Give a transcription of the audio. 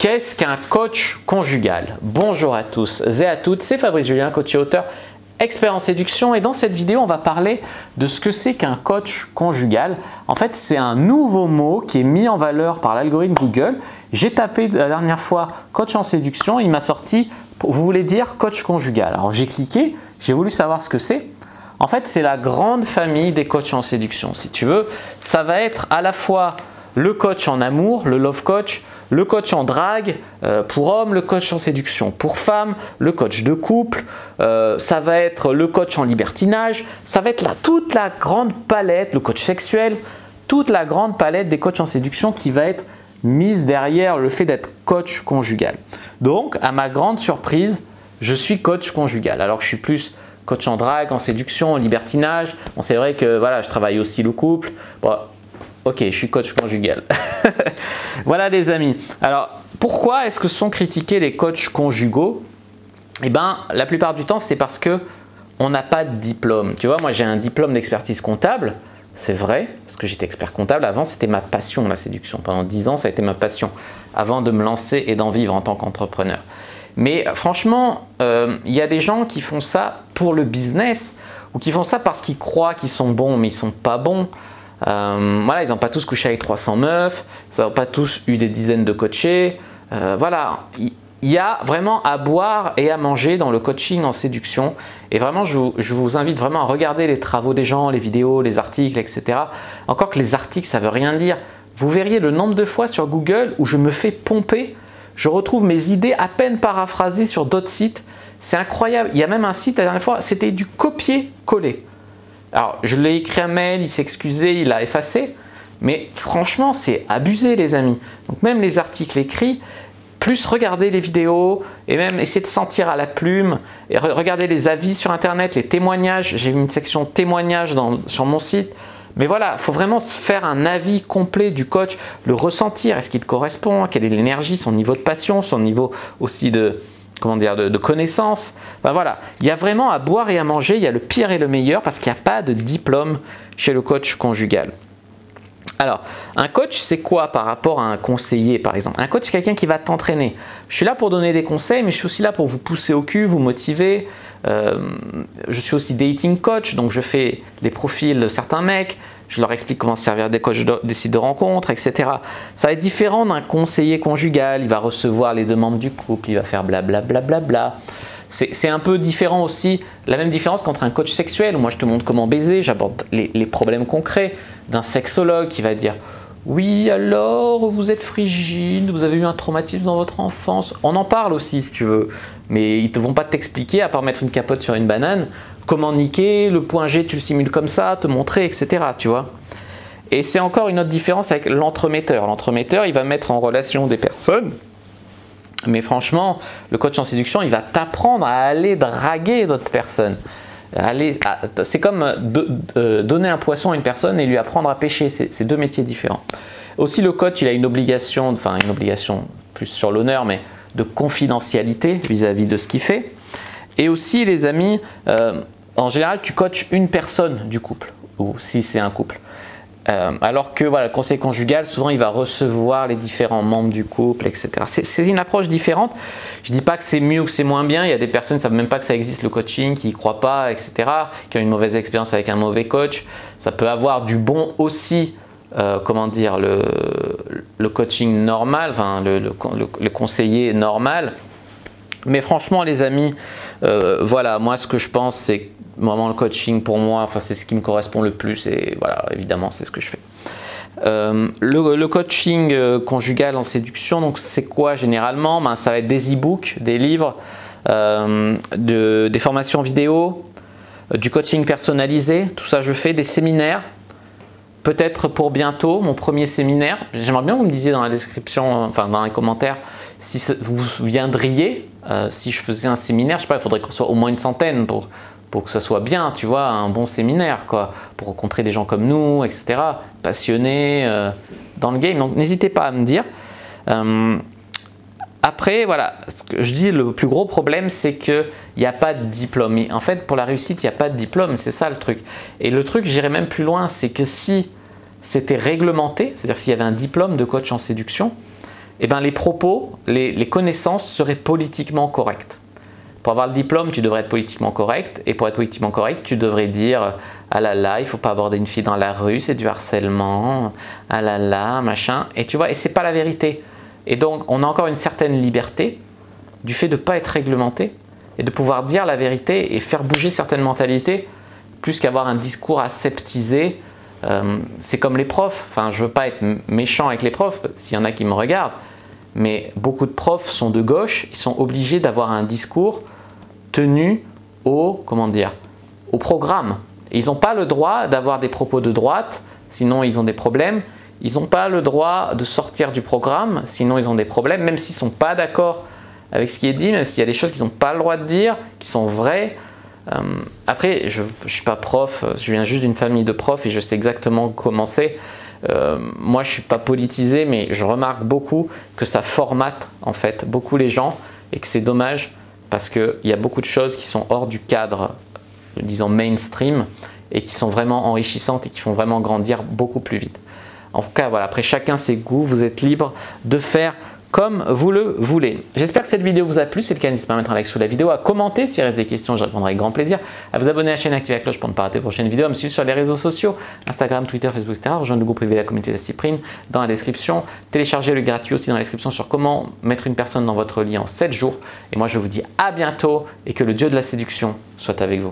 Qu'est-ce qu'un coach conjugal? Bonjour à tous et à toutes, c'est Fabrice Julien, coach et auteur expert en séduction, et dans cette vidéo on va parler de ce que c'est qu'un coach conjugal. En fait, c'est un nouveau mot qui est mis en valeur par l'algorithme Google. J'ai tapé la dernière fois coach en séduction, il m'a sorti, vous voulez dire coach conjugal. Alors j'ai cliqué, j'ai voulu savoir ce que c'est. En fait, c'est la grande famille des coachs en séduction. Si tu veux, ça va être à la fois le coach en amour, le love coach, le coach en drague pour hommes, le coach en séduction pour femmes, le coach de couple, ça va être le coach en libertinage, ça va être toute la grande palette, le coach sexuel, toute la grande palette des coachs en séduction qui va être mise derrière le fait d'être coach conjugal. Donc, à ma grande surprise, je suis coach conjugal. Alors que je suis plus coach en drague, en séduction, en libertinage. Bon, c'est vrai que voilà, je travaille aussi le couple. Bon, ok, je suis coach conjugal. Voilà les amis. Alors, pourquoi est-ce que sont critiqués les coachs conjugaux? Eh bien, la plupart du temps, c'est parce qu'on n'a pas de diplôme. Tu vois, moi j'ai un diplôme d'expertise comptable. C'est vrai, parce que j'étais expert comptable. Avant, c'était ma passion, la séduction. Pendant 10 ans, ça a été ma passion, avant de me lancer et d'en vivre en tant qu'entrepreneur. Mais franchement, il y a des gens qui font ça pour le business ou qui font ça parce qu'ils croient qu'ils sont bons, mais ils ne sont pas bons. Voilà, ils n'ont pas tous couché avec 300 meufs, ils n'ont pas tous eu des dizaines de coachés. Voilà, il y a vraiment à boire et à manger dans le coaching en séduction. Et vraiment, je vous invite vraiment à regarder les travaux des gens, les vidéos, les articles, etc. Encore que les articles, ça ne veut rien dire. Vous verriez le nombre de fois sur Google où je me fais pomper. Je retrouve mes idées à peine paraphrasées sur d'autres sites. C'est incroyable. Il y a même un site, la dernière fois, c'était du copier-coller. Alors, je l'ai écrit un mail, il s'est excusé, il l'a effacé. Mais franchement, c'est abusé les amis. Donc même les articles écrits, plus regarder les vidéos et même essayer de sentir à la plume et regarder les avis sur Internet, les témoignages. J'ai une section témoignages sur mon site. Mais voilà, il faut vraiment se faire un avis complet du coach, le ressentir, est-ce qu'il te correspond, quelle est l'énergie, son niveau de passion, son niveau aussi de connaissance. Ben voilà, il y a vraiment à boire et à manger, il y a le pire et le meilleur parce qu'il n'y a pas de diplôme chez le coach conjugal. Alors, un coach, c'est quoi par rapport à un conseiller, par exemple? Un coach, c'est quelqu'un qui va t'entraîner. Je suis là pour donner des conseils, mais je suis aussi là pour vous pousser au cul, vous motiver. Je suis aussi dating coach, donc je fais les profils de certains mecs, je leur explique comment se servir des coachs des sites de rencontres, etc. Ça va être différent d'un conseiller conjugal, il va recevoir les demandes du couple, il va faire blablabla. Bla, bla, bla. C'est un peu différent aussi, la même différence qu'entre un coach sexuel, où moi je te montre comment baiser, j'aborde les problèmes concrets, d'un sexologue qui va dire « Oui, alors, vous êtes frigide, vous avez eu un traumatisme dans votre enfance. » On en parle aussi si tu veux, mais ils ne vont pas t'expliquer, à part mettre une capote sur une banane, comment niquer, le point G, tu le simules comme ça, te montrer, etc. Tu vois. Et c'est encore une autre différence avec l'entremetteur. L'entremetteur, il va mettre en relation des personnes. Mais franchement, le coach en séduction, il va t'apprendre à aller draguer d'autres personnes. C'est comme donner un poisson à une personne et lui apprendre à pêcher. C'est deux métiers différents. Aussi, le coach, il a une obligation plus sur l'honneur, mais de confidentialité vis-à-vis de ce qu'il fait. Et aussi, les amis, en général, tu coaches une personne du couple, ou si c'est un couple. Alors que voilà, le conseil conjugal, souvent il va recevoir les différents membres du couple, etc. C'est une approche différente. Je ne dis pas que c'est mieux ou que c'est moins bien. Il y a des personnes qui ne savent même pas que ça existe le coaching, qui n'y croient pas, etc. Qui ont une mauvaise expérience avec un mauvais coach. Ça peut avoir du bon aussi, le coaching normal, enfin, le conseiller normal. Mais franchement les amis, voilà, moi ce que je pense c'est que vraiment le coaching pour moi, enfin, c'est ce qui me correspond le plus et voilà, évidemment c'est ce que je fais. Le coaching conjugal en séduction, donc c'est quoi généralement? Ben, ça va être des e-books, des livres, des formations vidéo, du coaching personnalisé, tout ça je fais, des séminaires. Peut-être pour bientôt, mon premier séminaire. J'aimerais bien que vous me disiez dans la description, enfin dans les commentaires, si vous viendriez, si je faisais un séminaire. Je sais pas, il faudrait qu'on soit au moins une centaine pour que ça soit bien, tu vois, un bon séminaire, quoi, pour rencontrer des gens comme nous, etc., passionnés dans le game. Donc n'hésitez pas à me dire. Après, voilà, ce que je dis, le plus gros problème, c'est qu'il n'y a pas de diplôme. Et en fait, pour la réussite, il n'y a pas de diplôme, c'est ça le truc. Et le truc, j'irais même plus loin, c'est que si c'était réglementé, c'est-à-dire s'il y avait un diplôme de coach en séduction, eh ben, les propos, les connaissances seraient politiquement correctes. Pour avoir le diplôme, tu devrais être politiquement correct. Et pour être politiquement correct, tu devrais dire « Ah là là, il ne faut pas aborder une fille dans la rue, c'est du harcèlement. Ah là là, machin. » Et tu vois, et ce n'est pas la vérité. Et donc, on a encore une certaine liberté du fait de ne pas être réglementé et de pouvoir dire la vérité et faire bouger certaines mentalités plus qu'avoir un discours aseptisé. C'est comme les profs. Enfin, je ne veux pas être méchant avec les profs, s'il y en a qui me regardent, mais beaucoup de profs sont de gauche, ils sont obligés d'avoir un discours tenu au programme. Ils n'ont pas le droit d'avoir des propos de droite, sinon ils ont des problèmes. Ils n'ont pas le droit de sortir du programme, sinon ils ont des problèmes, même s'ils ne sont pas d'accord avec ce qui est dit, même s'il y a des choses qu'ils n'ont pas le droit de dire, qui sont vraies. Après, je ne suis pas prof, je viens juste d'une famille de profs et je sais exactement comment c'est. Moi, je ne suis pas politisé, mais je remarque beaucoup que ça formate en fait beaucoup les gens et que c'est dommage parce qu'il y a beaucoup de choses qui sont hors du cadre, disons mainstream, et qui sont vraiment enrichissantes et qui font vraiment grandir beaucoup plus vite. En tout cas, voilà, après chacun ses goûts, vous êtes libre de faire comme vous le voulez. J'espère que cette vidéo vous a plu. Si c'est le cas, n'hésitez pas à mettre un like sous la vidéo, à commenter s'il reste des questions, je répondrai avec grand plaisir, à vous abonner à la chaîne et activer la cloche pour ne pas rater les prochaines vidéos, à me suivre sur les réseaux sociaux, Instagram, Twitter, Facebook, etc. Rejoindre le groupe privé de la communauté de la Cyprine dans la description. Téléchargez le gratuit aussi dans la description sur comment mettre une personne dans votre lit en 7 jours. Et moi, je vous dis à bientôt et que le Dieu de la séduction soit avec vous.